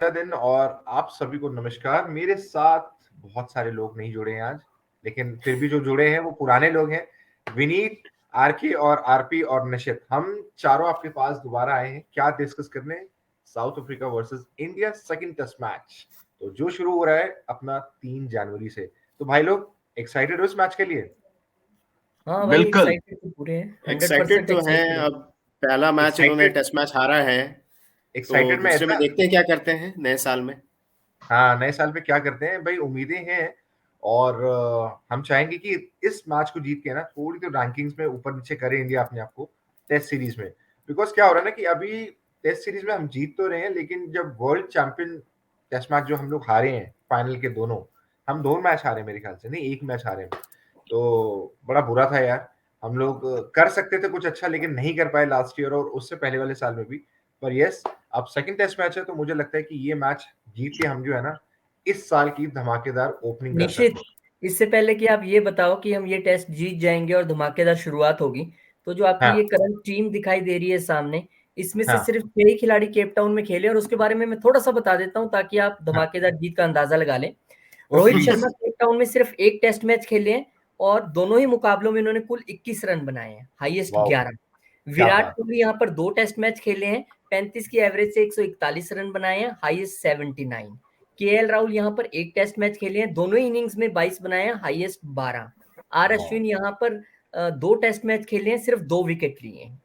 दिन और आप सभी को नमस्कार। मेरे साथ बहुत सारे लोग नहीं जुड़े हैं आज, लेकिन फिर भी जो जुड़े हैं वो पुराने लोग हैं। विनीत, आरके और आरपी और निशित, हम चारों आपके पास दोबारा आए हैं। क्या डिस्कस करने? South Africa versus India second test match, तो जो शुरू हो रहा है अपना 3 जनवरी से। तो भाई लोग एक्साइटेड हो इस मैच के लिए? हाँ भाई, बिल्कुल एक्साइटेड तो पूरे हैं, एक्साइटेड 100% तो हैं। एक्साइटेड है। अब पहला मैच इन्होंने एक्साइटेड टेस्ट मैच हारा है, तो एक्साइटेड में दूसरे में ऐसा, देखते हैं क्या करते हैं नए साल में। हाँ, नए साल पे क्या करते हैं भाई, उम्मीदें हैं। और हम चाहेंगे कि इस मैच को जीत के ना थोड़ी तो रैंकिंग्स में ऊपर नीचे करे इंडिया अपने आप को टेस्ट सीरीज में। बिकॉज क्या हो रहा है ना कि अभी टेस्ट सीरीज में हम जीत तो रहे हैं, लेकिन जब वर्ल्ड चैंपियन टेस्ट मैच जो हम लोग हारे हैं फाइनल के दोनों, हम 2 मैच हारे मेरे ख्याल से, नहीं 1 मैच हारे हैं। तो बड़ा बुरा था यार। हम लोग कर सकते थे कुछ अच्छा, लेकिन नहीं कर पाए लास्ट ईयर और उससे पहले वाले साल में भी। पर यस, अब सेकंड टेस्ट मैच है तो मुझे लगता है कि ये मैच जीत के हम जो है ना इस साल की धमाकेदार ओपनिंग कर सकते निश्चित। हैं। इससे पहले कि आप ये बताओ कि हम ये टेस्ट जीत जाएंगे और धमाकेदार शुरुआत होगी, तो जो आपकी हाँ, ये करंट टीम दिखाई दे रही है सामने, इसमें से हाँ, सिर्फ 6 ही खिलाड़ी केप टाउन में खेले, और उसके बारे में मैं थोड़ा सा बता देता हूं ताकि आप हाँ। धमाकेदार जीत का अंदाजा लगा लें। Oh Rohit please. Sharma Cape Town में सिर्फ एक टेस्ट मैच खेले हैं, और दोनों ही मुकाबलों में इन्होंने कुल 21 रन बनाए हैं, हाईएस्ट वाओ, 11। क्या विराट बात। कोहली यहाँ पर 2 टेस्ट मैच खेले हैं, 35 की एवरेज से 141 रन बनाए हैं, हाईएस्ट 79। केएल राहुल यहाँ पर एक टेस्ट मैच खेले हैं, दोनों ही इनिंग्स में 22 बनाए हैं, हाईएस्ट 12। आर वाओ, अश्विन यहाँ पर 2 टेस्ट मैच खेले हैं, सिर्फ 2 विकेट लिए हैं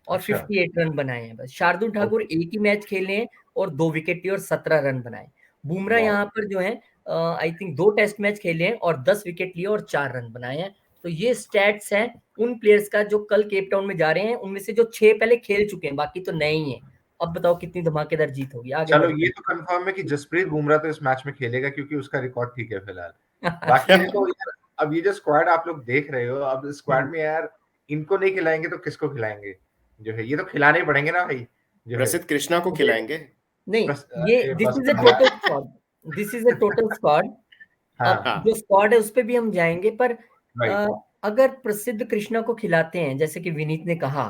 और अच्छा। 58 रन बनाए हैं बस। शार्दुल ठाकुर ओके, एक ही मैच खेले हैं और 2 विकेट लिए और 17 रन बनाए। बुमराह वाओ। यहाँ पर जो है आई थिंक 2 टेस्ट मैच खेले हैं और 10 विकेट लिए और 4 रन बनाए हैं। तो ये स्टैट्स हैं उन प्लेयर्स का जो कल केप टाउन में जा रहे हैं, उनमें से जो 6 पहले खेल चुके हैं, बाकी तो नए ही हैं। अब बताओ कितनी धमाकेदार जीत होगी, आगे चलो बढ़ते ये तो कंफर्म है कि जसप्रीत बुमराह तो इस मैच में खेलेगा क्योंकि उसका रिकॉर्ड ठीक है फिलहाल। बाकी देखो यार, अब ये जो स्क्वाड आप लोग देख रहे हो, अब हैं। स्क्वाड में यार इनको नहीं खिलाएंगे तो किसको खिलाएंगे? जो है ये तो खिलाने ही पड़ेंगे ना भाई, जो है। प्रसिद्ध कृष्णा को ये खिलाएंगे। नहीं, बस ये अरे दिस बस इज ए कर टोटल यार। Squad. This is a total squad. अब हाँ, जो हाँ। स्क्वाड है उस पे भी हम जाएंगे, पर राइट। अ, अगर प्रसिद्ध कृष्णा को खिलाते हैं जैसे कि विनीत ने कहा,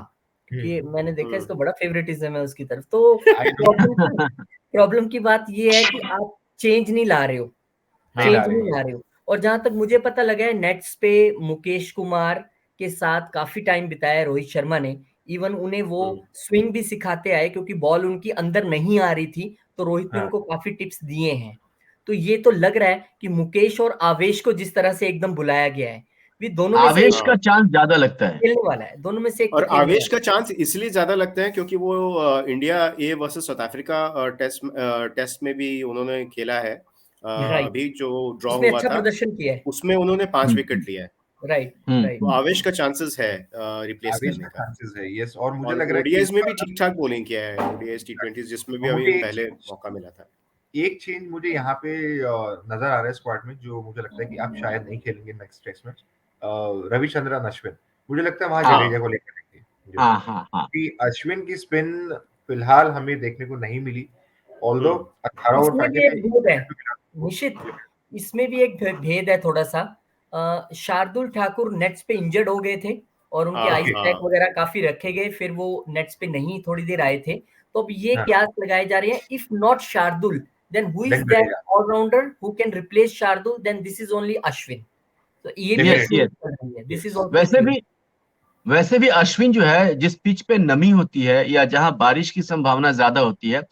क्योंकि मैंने देखा हम्म। इसको बड़ा फेवरेटिज्म है उसकी तरफ, तो आई नो। प्रॉब्लम की बात ये है कि आप चेंज नहीं ला रहे हो। नहीं ला चेंज रहे नहीं हैं। ला रहे हो। और जहां तक मुझे पता लगा है, नेट्स पे मुकेश कुमार के साथ काफी टाइम बिताया है रोहित शर्मा ने। इवन उन्हें वो हम्म। स्विंग भी सिखाते आए, क्योंकि बॉल उनकी अंदर नहीं आ रही थी, तो रोहित ने हाँ, उनको काफी टिप्स दिए हैं। तो ये तो लग रहा है कि मुकेश और आवेश को जिस तरह से एकदम बुलाया गया है, भी दोनों में से एक आवेश तो का हाँ, चांस ज्यादा लगता है। खेलने वाला है, दोनों में से एक तो और खेलने आवेश वाला का चांस इसलिए ज्यादा लगता है क्योंकि वो India A versus South Africa test में भी उन्होंने खेला है। है। राइट। अभी जो ड्रॉ उसमें हुआ अच्छा था प्रदर्शन किया है। उसमें उन्होंने 5 विकेट हम्म, लिया है। राइट। राइट। तो आवेश का चांसेस है रिप्लेस आवेश करने का का। चांसेस है, यस। और मुझे और लग रहा है कि इस ओडीआईज में भी बार ठीक ठाक बॉलिंग किया है, ओडीआईज टी20 जिसमें भी और अभी मुझे पहले मौका मिला था। एक चेंज मुझे यहाँ पे नजर आ रहा है स्क्वाड में, जो मुझे लगता है कि आप शायद नहीं खेलेंगे नेक्स्ट टेस्ट में। रविचंद्रन अश्विन, मुझे लगता है वहां हाँ, जडेजा को लेकर आएंगे जो है, हाँ हाँ हाँ। क्योंकि अश्विन की स्पिन फिलहाल हमें देखने को नहीं मिली। ऑल्दो हम्म। 18 ओवर इसमें फेंके भी थे, एक भेद है मिला उसको। निशित। इसमें भी एक भेद है थोड़ा सा। शार्दुल ठाकुर नेट्स पे इंजर्ड हो गए थे और उनके हाँ, आइस पैक हाँ। वगैरह काफी रखे गए, फिर वो नेट्स पे नहीं थोड़ी देर आए थे। तो अब ये हाँ, क्यास लगाए जा रहे हैं, if not Shardul then who is then that Jadeja allrounder who can replace Shardul, then this is only Ashwin. तो ये भी एक यस डेफिनेटली। Theory yes. चल रही है, दिस इज यस, आल्सो वैसे थ्योरी। भी वैसे भी अश्विन जो है, जिस पिच पे नमी होती है या जहां बारिश की संभावना ज्यादा होती है,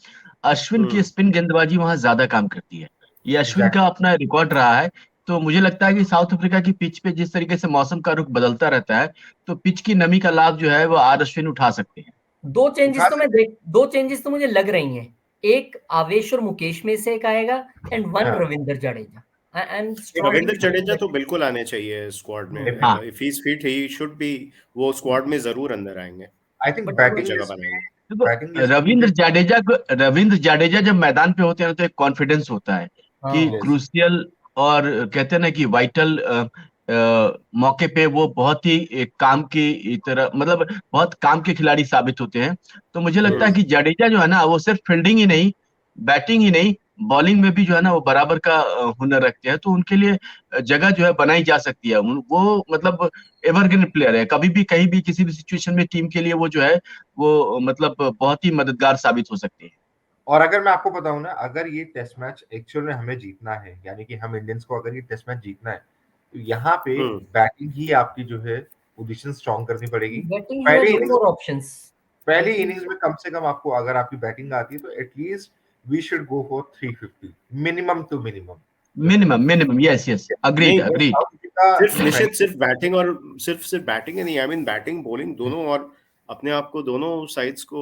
अश्विन की हम्म। स्पिन गेंदबाजी वहां ज्यादा काम करती है। ये अश्विन का एग्जैक्टली। अपना रिकॉर्ड रहा है। तो मुझे लगता है कि साउथ अफ्रीका की पिच पे जिस तरीके से मौसम का रुख बदलता रहता है, तो पिच की नमी का लाभ जो है वो आर अश्विन उठा सकते हैं। उठा सकते। दो चेंजेस तो मुझे लग रही हैं। एक आवेश और मुकेश में से एक आएगा, एंड वन हाँ, Ravinder Jadeja. I am strongly Ravindra Jadeja तो बिल्कुल आने चाहिए स्क्वाड में। हाँ, if he is fit he should be, वो स्क्वाड में जरूर अंदर आएंगे, आई थिंक बट अपनी बैटिंग जगह लिस्ट बनाएंगे। में, देखो, बैटिंग लिस्ट में मुझे। रविंद्र जाडेजा जब मैदान पे होते हैं ना, तो एक कॉन्फिडेंस होता है कि हाँ। यस, क्रूशियल और कहते हैं ना कि वाइटल मौके पे वो बहुत ही एक काम की तरह, मतलब बहुत काम के खिलाड़ी साबित होते हैं। तो मुझे लगता है हम्म। कि जडेजा जो है ना, वो सिर्फ फील्डिंग ही नहीं, बैटिंग ही नहीं, बॉलिंग में भी जो है ना वो बराबर का हुनर रखते हैं। तो उनके लिए जगह जो है बनाई जा सकती है। वो मतलब एवरग्रीन प्लेयर है, कभी भी कहीं भी किसी भी सिचुएशन में टीम के लिए वो जो है वो मतलब बहुत ही मददगार साबित हो सकते हैं। और अगर मैं आपको बताऊं ना, अगर ये टेस्ट मैच एक्चुअल में हमें जीतना है, यानी कि हम इंडियंस को अगर ये टेस्ट मैच जीतना है, तो यहाँ पे बैटिंग ही आपकी जो है पोजीशन स्ट्रॉन्ग करनी पड़ेगी। Batting you have no more options. पहली इनिंग्स में कम से कम आपको, अगर आपकी बैटिंग आती है, तो at least we should go for 350 minimum to minimum. Yes agreed नहीं, अग्रीड। सिर्फ निश्चित सिर्फ बैटिंग ही नहीं, आई मीन बैटिंग बॉलिंग दोनों, और अपने आप को दोनों साइड्स को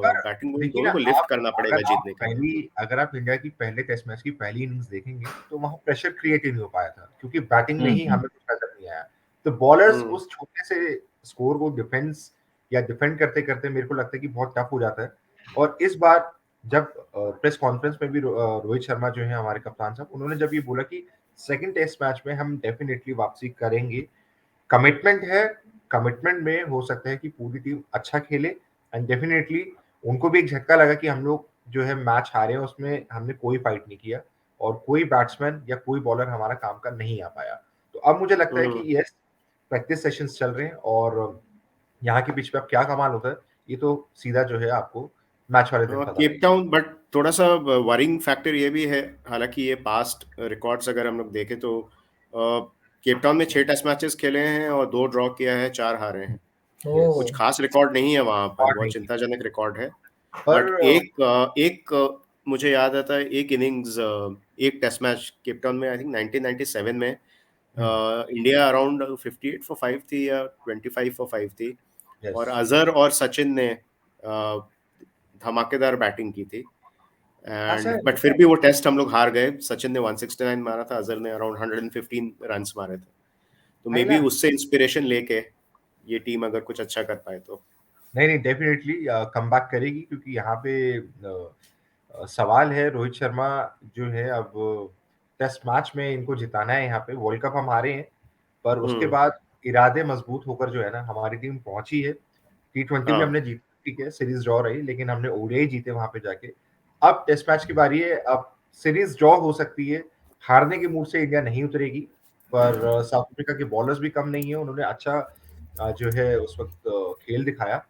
बैटिंग बॉलिंग देखिए दोनों ना, को लिफ्ट करना पड़ेगा जीतने के लिए। अगर आप इंडिया की पहले टेस्ट मैच की पहली इनिंग्स देखेंगे, तो वहां प्रेशर क्रिएट ही नहीं हो पाया था, क्योंकि बैटिंग में ही हमें कुछ प्रेशर नहीं आया। तो बॉलर्स उस छोटे से स्कोर को डिफेंड करते करते मेरे को लगता है कि बहुत टफ हो जाता है। और इस बार जब प्रेस कॉन्फ्रेंस में भी रोहित शर्मा जो है हमारे कप्तान साहब, उन्होंने जब ये बोला कि सेकंड टेस्ट मैच में हम डेफिनेटली वापसी करेंगे, कमिटमेंट है, कमिटमेंट में हो सकता है कि पूरी टीम अच्छा खेले, एंड डेफिनेटली उनको भी एक झटका लगा कि हम लोग जो है मैच हारे हैं, उसमें हमने कोई फाइट नहीं किया और कोई बैट्समैन या कोई बॉलर हमारा काम का नहीं आ पाया। तो अब मुझे लगता है कि यस, प्रैक्टिस सेशंस चल रहे हैं और यहाँ के पिच पे अब क्या कमाल होता है, ये तो सीधा जो है आपको मैच वाले दिन पता केप टाउन, बट थोड़ा सा वरिंग फैक्टर ये भी है, हालांकि ये पास्ट रिकॉर्ड्स अगर हम लोग देखें तो केप टाउन में 6 टेस्ट मैचेस खेले हैं और 2 ड्रॉ किया है, 4 हारे हैं। कुछ खास रिकॉर्ड नहीं है वहां पर, बहुत चिंताजनक रिकॉर्ड है। बट एक मुझे याद आता है, एक इनिंग्स, एक टेस्ट मैच केप टाउन में, आई थिंक 1997 में इंडिया अराउंड 58 फॉर 5 थी या 25 फॉर 5 थी, और अजहर और सचिन ने धमाकेदार बैटिंग की थी, एंड बट फिर भी वो टेस्ट हम लोग हार गए। सचिन ने 169 मारा था, अजहर ने अराउंड 115 रन्स मारे थे। तो मे बी उससे इंस्पिरेशन लेके ये टीम अगर कुछ अच्छा कर पाए तो नहीं डेफिनेटली कम बैक करेगी, क्योंकि यहाँ पे सवाल है, रोहित शर्मा जो है अब टेस्ट मैच में इनको जिताना है। यहाँ पे वर्ल्ड कप हम हारे हैं, पर उसके बाद इरादे मजबूत होकर जो है ना हमारी टीम पहुंची है। T20 में हमने जीती, ठीक है, सीरीज ड्रॉ रही, लेकिन हमने ओडीआई जीते वहां पे जाके। अब टेस्ट मैच की बारी है, अब सीरीज ड्रॉ हो सकती है, हारने के मूड से इंडिया नहीं उतरेगी, पर साउथ अफ्रीका के बॉलर्स भी कम नहीं है, उन्होंने अच्छा जो है उस वक्त खेल दिखाया,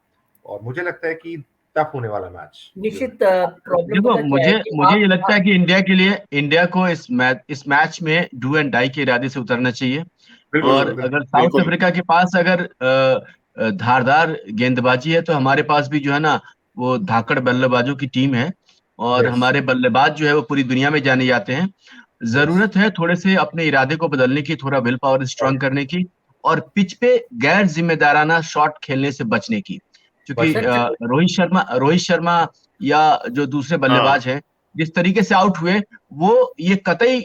और मुझे लगता है कि टफ होने वाला मैच। निश्चित प्रॉब्लम देखो, मुझे ये लगता है कि इंडिया को इस मैच में डू एंड डाई के इरादे से उतरना चाहिए। और अगर साउथ अफ्रीका के पास अगर धारदार गेंदबाजी है, तो हमारे पास भी जो है ना वो धाकड़ बल्लेबाजों की टीम है, और हमारे बल्लेबाज जो है वो पूरी दुनिया में जाने जाते हैं। जरूरत है थोड़े से अपने इरादे को बदलने की, थोड़ा विल पावर स्ट्रांग करने की, और पिच पे गैर जिम्मेदाराना शॉट खेलने से बचने की। क्योंकि रोहित शर्मा या जो दूसरे बल्लेबाज हैं, जिस तरीके से आउट हुए, वो ये कतई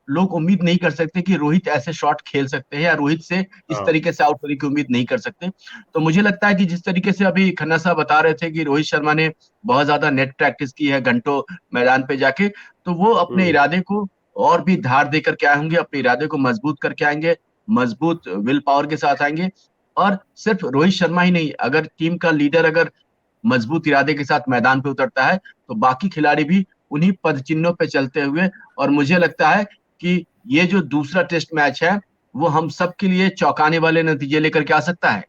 लोग उम्मीद नहीं कर सकते कि रोहित ऐसे शॉट खेल सकते हैं, या रोहित से इस तरीके से आउट होने की उम्मीद नहीं कर सकते। तो मुझे लगता है कि जिस तरीके से अभी खन्ना साहब बता रहे थे कि रोहित शर्मा ने बहुत ज्यादा नेट प्रैक्टिस की है घंटों मैदान पे जाके, तो वो अपने इरादे को और भी धार देकर के आएंगे, अपने इरादे को मजबूत करके आएंगे, मजबूत विल पावर के साथ आएंगे। और सिर्फ रोहित शर्मा ही नहीं, अगर टीम का लीडर अगर मजबूत इरादे के साथ मैदान पे उतरता है, तो बाकी खिलाड़ी भी उन्हीं पद चिन्हों पे चलते हुए, और मुझे लगता है कि ये जो दूसरा टेस्ट मैच है वो हम सब के लिए चौंकाने वाले नतीजे लेकर के आ सकता है।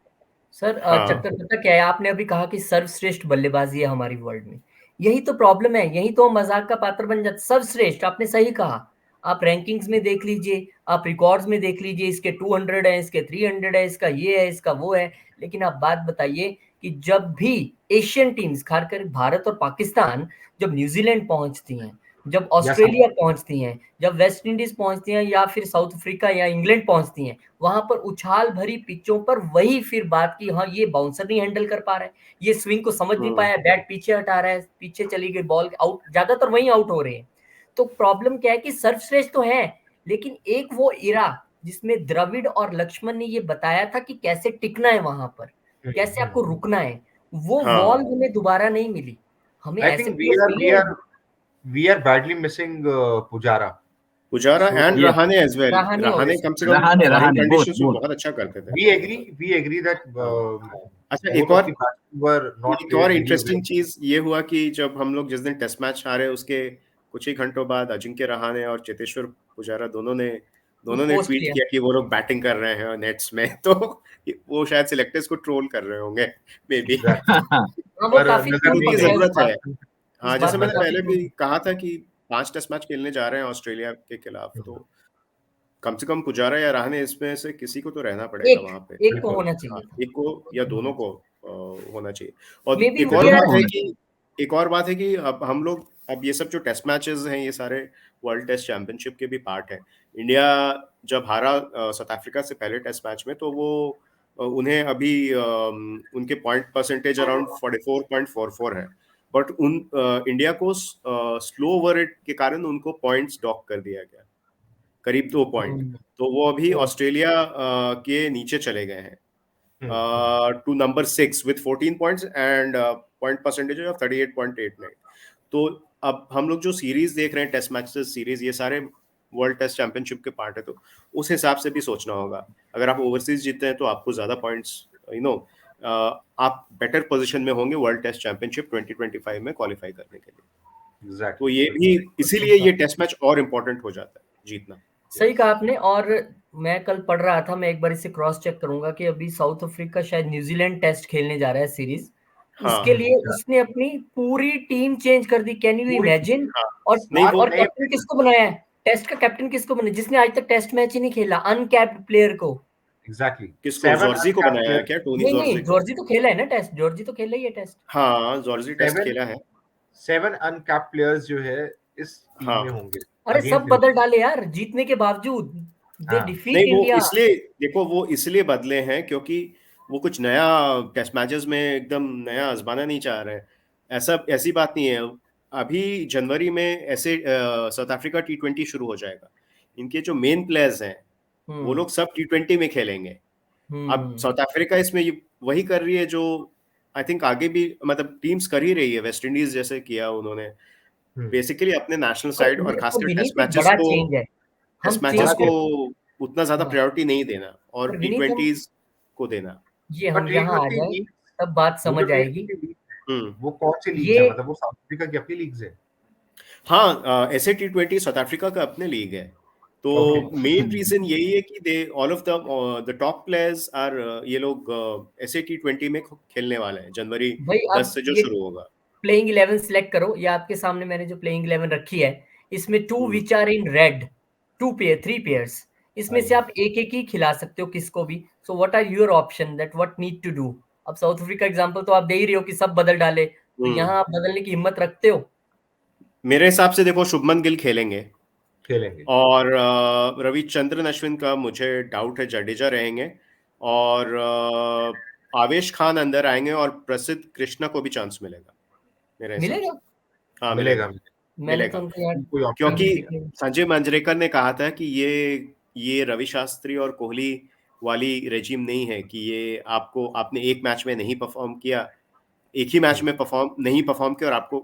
सर चक्कर पता क्या है, आपने अभी कहा कि सर्वश्रेष्ठ बल्लेबाजी है हमारी वर्ल्ड में, यही तो प्रॉब्लम है, यही तो मजाक का पात्र बन जाता। सर्वश्रेष्ठ, आपने सही कहा। आप रैंकिंग्स में देख लीजिए, आप रिकॉर्ड्स में देख लीजिए, इसके 200 है, इसके 300 है, इसका ये है, इसका वो है, लेकिन आप बात बताइए कि जब भी एशियन टीम्स, खासकर भारत और पाकिस्तान, जब न्यूजीलैंड पहुंचती हैं, जब ऑस्ट्रेलिया पहुंचती हैं, जब वेस्ट इंडीज पहुंचती हैं, या फिर साउथ अफ्रीका या इंग्लैंड पहुंचती हैं, वहां पर उछाल भरी पिचों पर वही फिर बात की, हाँ ये बाउंसर नहीं हैंडल कर पा रहा है, ये स्विंग को समझ नहीं पाया, बैट पीछे हटा रहा है, पीछे चली गई बॉल, आउट, ज्यादातर वही आउट हो रहे हैं। तो प्रॉब्लम क्या है कि सर्वश्रेष्ठ तो है, लेकिन एक वो इरा जिसमें द्रविड़ और लक्ष्मण ने ये बताया था कि कैसे टिकना है वहां पर, कैसे आपको रुकना है, वो वॉल हमें दोबारा नहीं मिली। हमें ऐसे we are badly missing Pujara and Rahane as well. Rahane कम से कम रहाने बहुत अच्छा करते थे। we agree that अच्छा, एक और इंटरेस्टिंग चीज ये हुआ कि जब हम लोग जिस दिन टेस्ट मैच हारे, उसके कुछ ही घंटों बाद अजिंक्य रहाने और चेतेश्वर पुजारा दोनों ने ट्वीट किया कि वो लोग बैटिंग कर रहे हैं नेट्स में, तो वो शायद सिलेक्टर्स को ट्रोल कर रहे होंगे मे बी। वो काफी जरूरत है। हाँ, इस जैसे बात पे मैंने काफी पहले भी कहा था कि 5 टेस्ट मैच खेलने जा रहे हैं ऑस्ट्रेलिया के खिलाफ, तो कम से कम पुजारा या रहाणे इसमें से किसी को तो रहना पड़ेगा एक वहां पे। एक को होना हाँ, चाहिए था, एक को या दोनों को होना चाहिए। और मे बी एक और मुझे बात दोनों है होना कि अब हम लोग, अब ये सब जो टेस्ट मैचेस हैं ये सारे वर्ल्ड टेस्ट चैंपियनशिप के भी पार्ट है। इंडिया जब हारा साउथ अफ्रीका से पहले टेस्ट मैच में, तो वो उन्हें अभी उनके पॉइंट परसेंटेज अराउंड 44.44 है, बट इंडिया को स्लो ओवर रेट के कारण उनको पॉइंट्स डॉक कर दिया गया, करीब 2 पॉइंट। तो वो अभी ऑस्ट्रेलिया के नीचे चले गए हैं to number 6 with 14 points and point percentage of 38.89। तो अब हम लोग जो सीरीज देख रहे हैं, टेस्ट मैचेस सीरीज, ये सारे वर्ल्ड टेस्ट चैंपियनशिप के पार्ट है, तो उस हिसाब से भी सोचना होगा। अगर आप ओवरसीज जीतते हैं तो आपको ज्यादा पॉइंट्स, आप बेटर पोजीशन में होंगे वर्ल्ड टेस्ट चैंपियनशिप 2025 में क्वालिफाई करने के लिए। तो ये भी इसीलिए ये टेस्ट मैच और इम्पोर्टेंट हो जाता है जीतना। सही कहा आपने। और मैं कल पढ़ रहा था, मैं एक बार इसे क्रॉस चेक करूंगा कि अभी साउथ अफ्रीका शायद न्यूजीलैंड टेस्ट खेलने जा रहा है सीरीज, उसके लिए उसने अपनी पूरी टीम चेंज कर दी। Can you imagine? और कैप्टन किसको बनाया है? टेस्ट का कैप्टन किसको बनाया, जिसने आज तक टेस्ट मैच ही नहीं खेला, अनकैप्ड प्लेयर को? एग्जैक्टली किसको, जॉर्जी को बनाया है क्या? टोनी जॉर्जी नहीं, जॉर्जी तो खेला है ना टेस्ट, जॉर्जी तो खेला ही है टेस्ट। हाँ, जॉर्जी टेस्ट खेला है। 7 अनकैप्ड प्लेयर्स जो है इस टीम में होंगे। अरे सब बदल डाले यार जीतने के बावजूद, दे डिफीट इंडिया। इसलिए देखो, वो इसलिए बदले हैं क्योंकि वो कुछ नया टेस्ट मैचेस में एकदम नया आजमाना नहीं चाह रहे हैं। ऐसी बात नहीं है। अभी जनवरी में ऐसे साउथ अफ्रीका T20 शुरू हो जाएगा। इनके जो मेन प्लेयर्स हैं वो लोग सब T20 में खेलेंगे। अब साउथ अफ्रीका इसमें वही कर रही है जो आई थिंक आगे भी मतलब टीम्स कर ही रही है। वेस्ट इंडीज जैसे किया उन्होंने, बेसिकली अपने नेशनल साइड और खासकर टेस्ट मैचेस को उतना ज्यादा प्रायोरिटी नहीं देना और T20s को देना। ये हम यहाँ आ जाए तब बात समझ आएगी। वो कौन सी लीग है? मतलब वो साउथ अफ्रीका की अपनी लीग्स है? हाँ, ऐसे T20 साउथ अफ्रीका का अपने लीग है। तो मेन रीजन यही है कि they all of the top players are, ये लोग ऐसे T20 में खेलने वाले हैं जनवरी 10 से जो शुरू होगा। प्लेइंग 11 सिलेक्ट करो, या आपके सामने मैंने जो प्लेइंग 11 रखी है, इसमें 2 which are in red, 3 pairs, इसमें से आप एक ही खिला सकते हो किसको भी। So what are your option, that what need to do? अब साउथ अफ्रीका एग्जांपल तो आप दे ही रहे हो कि सब बदल डाले, तो यहाँ आप बदलने की हिम्मत रखते हो? मेरे हिसाब से देखो, शुभमन गिल खेलेंगे और रविचंद्रन अश्विन का मुझे डाउट है, जडेजा रहेंगे और आवेश खान अंदर आएंगे और प्रसिद्ध कृष्णा को भी चांस मिलेगा मेरे हिसाब से। हाँ, मिलेगा। तो क्योंकि संजय मंजरेकर ने कहा था कि ये रवि शास्त्री और कोहली वाली रेजिम नहीं है कि ये आपने एक मैच में नहीं परफॉर्म किया, एक ही मैच में नहीं परफॉर्म किया और आपको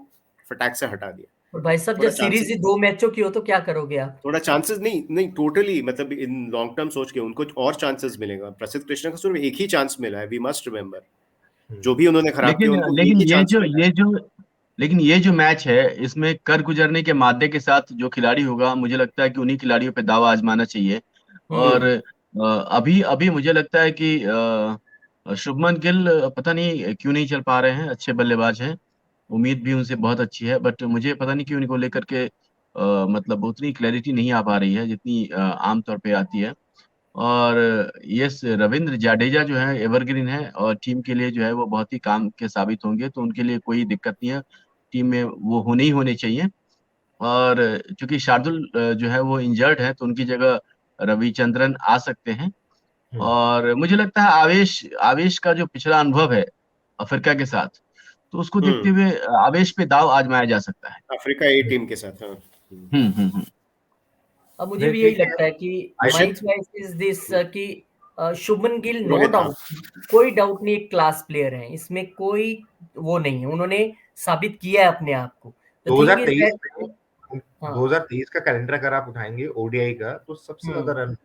फटाक से हटा दिया। और भाई साहब, जब सीरीज ही 2 मैचों की हो तो क्या करोगे आप? थोड़ा चांसेस नहीं टोटली, मतलब इन लॉन्ग टर्म सोच के उनको और चांसेस मिलेगा। प्रसिद्ध कृष्णा को सिर्फ एक ही चांस मिला है, वी मस्ट रिमेम्बर। जो भी उन्होंने खराब किया उनको एक ही चांस मिला। लेकिन ये जो मैच है, इसमें कर गुजरने के मादे के साथ जो खिलाड़ी होगा, मुझे लगता है कि उन्हीं खिलाड़ियों पे दावा आजमाना चाहिए। और अभी अभी मुझे लगता है कि शुभमन गिल पता नहीं क्यों नहीं चल पा रहे हैं, अच्छे बल्लेबाज हैं, उम्मीद भी उनसे बहुत अच्छी है, बट मुझे पता नहीं क्यों इनको लेकर के मतलब उतनी क्लैरिटी नहीं आ पा रही है जितनी आमतौर पे आती है। और यस, रविंद्र जाडेजा जो है एवरग्रीन है और टीम के लिए जो है वो बहुत ही काम के साबित होंगे, तो उनके लिए कोई दिक्कत नहीं है, टीम में वो होने चाहिए। और चूंकि शार्दुल जो है वो इंजर्ड है, तो उनकी जगह रविचंद्रन आ सकते हैं। और मुझे लगता है आवेश आवेश का जो पिछला अनुभव है अफ्रीका के साथ, तो उसको देखते हुए आवेश पे दाव आजमाया जा सकता है अफ्रीका ए टीम के साथ। अब मुझे भी यही लगता है कि माय चॉइस इज दिस कि शुभमन गिल, नो डाउट, कोई डाउट नहीं, एक क्लास प्लेयर है, इसमें कोई वो नहीं है, उन्होंने साबित किया है अपने आप को। 2023 का कैलेंडर अगर आप उठाएंगे ओडीआई का, तो सबसे ज्यादा रन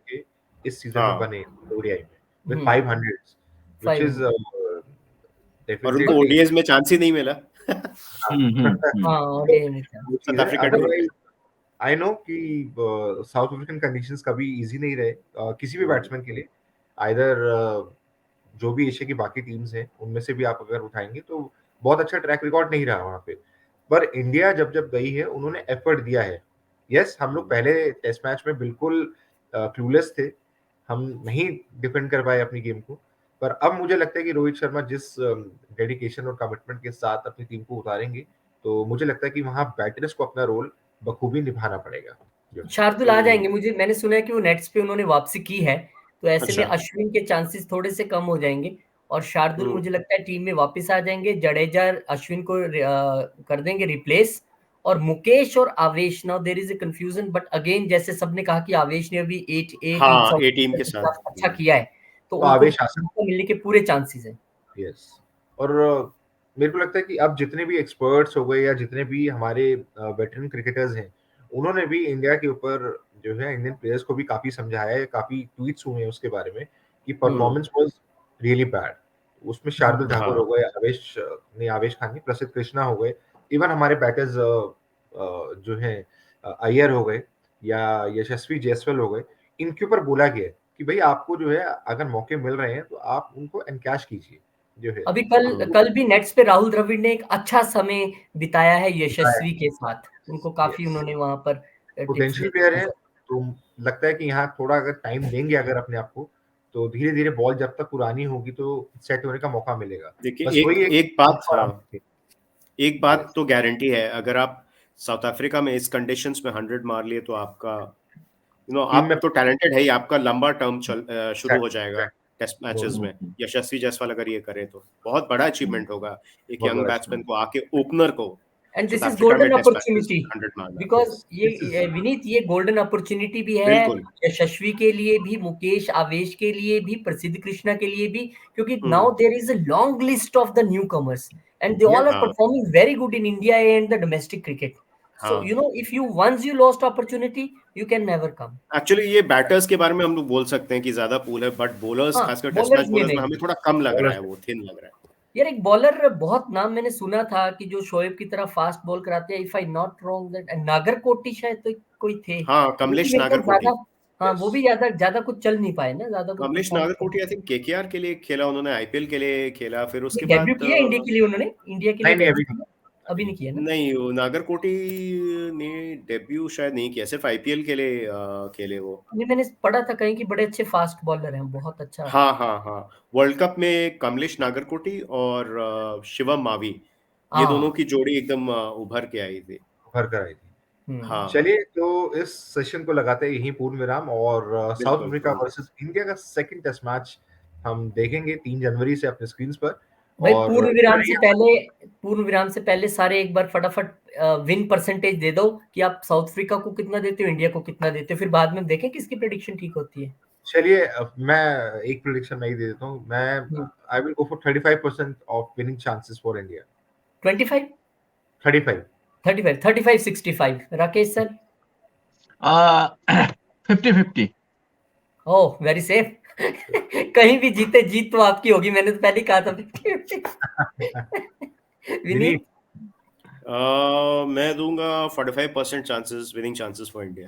इस सीजन में बने ओडीआई में विद 500, व्हिच इज और उनको ओडीआईज में चांस ही नहीं मिला। आई नो कि साउथ अफ्रीकन कंडीशंस कभी इजी नहीं रहे किसी भी बैट्समैन के लिए। आइदर जो भी एशिया की बाकी टीम्स हैं उनमें से भी आप अगर उठाएंगे तो बहुत अच्छा ट्रैक रिकॉर्ड नहीं रहा वहाँ पे। पर इंडिया जब गई है उन्होंने एफर्ट दिया है। यस, हम लोग पहले टेस्ट मैच में बिल्कुल क्लूलेस थे, हम नहीं डिफेंड कर पाए अपनी गेम को, पर अब मुझे लगता है कि रोहित शर्मा जिस डेडिकेशन और कमिटमेंट के साथ अपनी टीम को उतारेंगे, तो मुझे लगता है कि वहाँ बैटर्स को अपना रोल बखूबी निभाना पड़ेगा। शार्दुल आ जाएंगे, मैंने सुना है कि वो नेट्स पे उन्होंने वापसी की है, तो ऐसे में अच्छा। अश्विन के चांसेस थोड़े से कम हो जाएंगे और शार्दुल मुझे लगता है टीम में वापस आ जाएंगे। जडेजा अश्विन को कर देंगे रिप्लेस, और मुकेश और Avesh, now there is a confusion, but again जैसे सबने कहा कि आवेश ने अभी हाँ, ए टीम के साथ अच्छा किया है, तो तो उनको आवेश आ सकता मौका मिलने के पूरे चांसेस हैं। यस, और मेरे को लगता है कि अब जितने भी एक्सपर्ट्स हो गए या जितने भी हमारे वेटरन क्रिकेटर्स हैं, उन्होंने भी इंडिया के ऊपर जो है इंडियन प्लेयर्स को भी काफी समझाया है, काफी ट्वीट्स हुए हैं उसके बारे में कि परफॉर्मेंस वाज रियली बैड। उसमें शार्दुल ठाकुर हो गए, आवेश खान नहीं, प्रसिद्ध कृष्णा हो गए, इवन हमारे बैटर्स जो है अय्यर हो गए या यशस्वी जायसवाल हो गए, इनके ऊपर बोला गया है कि भाई आपको जो है अगर मौके मिल रहे हैं तो आप उनको एनकैश कीजिए जो है। अभी कल भी नेट्स पे राहुल द्रविड़ ने एक अच्छा समय बिताया है यशस्वी के साथ, उनको काफी उन्होंने वहां पर टिप्स पोटेंशियल प्लेयर है, तो लगता है कि यहाँ थोड़ा अगर टाइम देंगे अगर अपने आप को, तो धीरे धीरे बॉल जब तक पुरानी होगी तो सेट होने का मौका मिलेगा। देखिए, एक बात तो गारंटी है, अगर आप साउथ अफ्रीका में इस कंडीशंस में 100 मार लिए तो आपका आप तो टैलेंटेड है ही, आपका लंबा टर्म शुरू हो जाएगा टेस्ट मैचेस में। यशस्वी जायसवाल अगर ये करे तो बहुत बड़ा अचीवमेंट होगा एक यंग बैट्समैन को आके ओपनर को, and this south is Africa में गोल्डन टेस्ट मैचेस अपॉर्चुनिटी 100 मारना। बिकॉज ये विनीत, ये गोल्डन अपॉर्चुनिटी भी है बिल्कुल। यशस्वी के लिए भी, मुकेश आवेश के लिए भी, प्रसिद्ध कृष्णा के लिए भी, क्योंकि now there is a long list of the newcomers and they all are performing very good in India and the domestic cricket. So you know, if you once you lost opportunity, you can never come. Actually ये batters के बारे में हम लोग बोल सकते हैं कि ज्यादा पूल है, बट बॉलर्स खासकर टेस्ट मैच बॉलर्स में हमें थोड़ा कम लग रहा है, वो थिन लग रहा है। यार एक बॉलर बहुत नाम मैंने सुना था कि जो शोएब की तरह फास्ट बॉल कराते हैं, if I not wrong that Nagarkoti शायद तो कोई थे। हाँ, कमलेश नागरकोटी। हाँ, वो भी ज्यादा कुछ चल नहीं पाए ना, ज्यादा कुछ। Kamlesh Nagarkoti I think KKR के लिए खेला उन्होंने, आईपीएल के लिए खेला, फिर उसके बाद डेब्यू किया इंडिया के लिए उन्होंने, इंडिया के लिए अभी नहीं किया ना। नहीं, वो नागरकोटी ने डेब्यू शायद नहीं किया, सिर्फ आईपीएल के लिए खेले वो। नहीं, मैंने पढ़ा था कहीं कि बड़े अच्छे फास्ट बॉलर हैं, बहुत अच्छा। हाँ, वर्ल्ड कप में कमलेश नागरकोटी और शिवम मावी, ये दोनों की जोड़ी एकदम उभर कर आई थी। हाँ, चलिए, तो इस सेशन को लगाते हैं यहीं पूर्ण विराम, और साउथ अफ्रीका वर्सेस इंडिया का सेकंड टेस्ट मैच हम देखेंगे 3 जनवरी से अपने स्क्रीन्स पर। भाई पूर्ण विराम से पहले सारे एक बार फटाफट विन परसेंटेज दे दो कि आप साउथ अफ्रीका को कितना देते हो, इंडिया को कितना देते हो, फिर बाद में देखें किसकी प्रेडिक्शन ठीक होती है। चलिए, मैं एक प्रेडिक्शन नहीं दे देता हूँ, मैं I will go for 35% of winning chances for India. 35 65। Rakesh sir? 50-50। Oh, very safe. कहीं भी जीते, जीत तो आपकी होगी, मैंने तो पहले ही कहा था 50-50। विनीत? मैं दूंगा 45% chances, winning chances for India.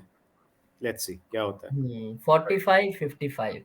Let's see क्या होता है। 45-55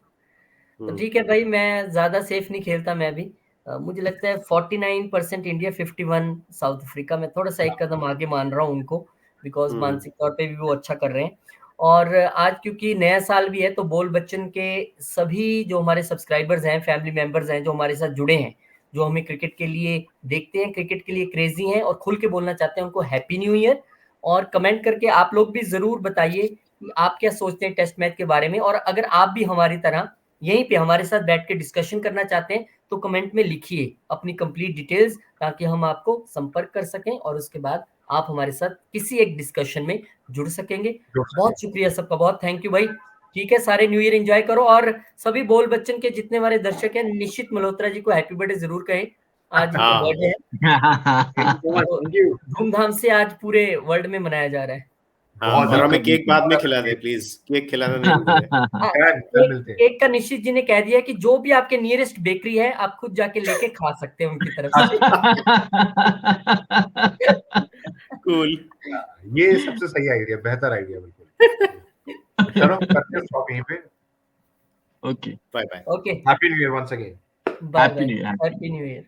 तो ठीक है भाई, मैं ज्यादा सेफ नहीं खेलता मैं भी। मुझे लगता है 49% इंडिया, 51 साउथ अफ्रीका। मैं थोड़ा सा एक कदम आगे मान रहा हूँ उनको, बिकॉज मानसिक तौर पे भी वो अच्छा कर रहे हैं। और आज क्योंकि नया साल भी है, तो बोल बच्चन के सभी जो हमारे सब्सक्राइबर्स हैं, फैमिली मेंबर्स हैं, जो हमारे साथ जुड़े हैं, जो हमें क्रिकेट के लिए देखते हैं, क्रिकेट के लिए क्रेजी हैं और खुल के बोलना चाहते हैं, उनको हैप्पी न्यू ईयर। और कमेंट करके आप लोग भी जरूर बताइए कि आप क्या सोचते हैं टेस्ट मैच के बारे में, और अगर आप भी हमारी तरह यहीं पे हमारे साथ बैठ के डिस्कशन करना चाहते हैं तो कमेंट में लिखिए अपनी कंप्लीट डिटेल्स, ताकि हम आपको संपर्क कर सकें और उसके बाद आप हमारे साथ किसी एक डिस्कशन में जुड़ सकेंगे। बहुत शुक्रिया सबका, बहुत थैंक यू भाई। ठीक है, सारे न्यू ईयर एंजॉय करो, और सभी बोल बच्चन के जितने हमारे दर्शक हैं, निश्चित मल्होत्रा जी को हैप्पी बर्थडे जरूर कहें, आज इनका बर्थडे है। धूमधाम से आज पूरे वर्ल्ड में मनाया जा रहा है। और हमें केक बाद में खिला दे प्लीज, केक खिलाना नहीं भूलिए। केक का निश्चित जी ने कह दिया कि जो भी आपके नियरेस्ट बेकरी है, आप खुद जाके लेके खा सकते हैं उनकी तरफ से। कूल, ये सबसे सही आइडिया, बेहतर आइडिया बिल्कुल। चलो करते हैं स्टॉप यहीं पे। Okay, bye bye. Okay, happy new year once again. Bye bye, happy new year.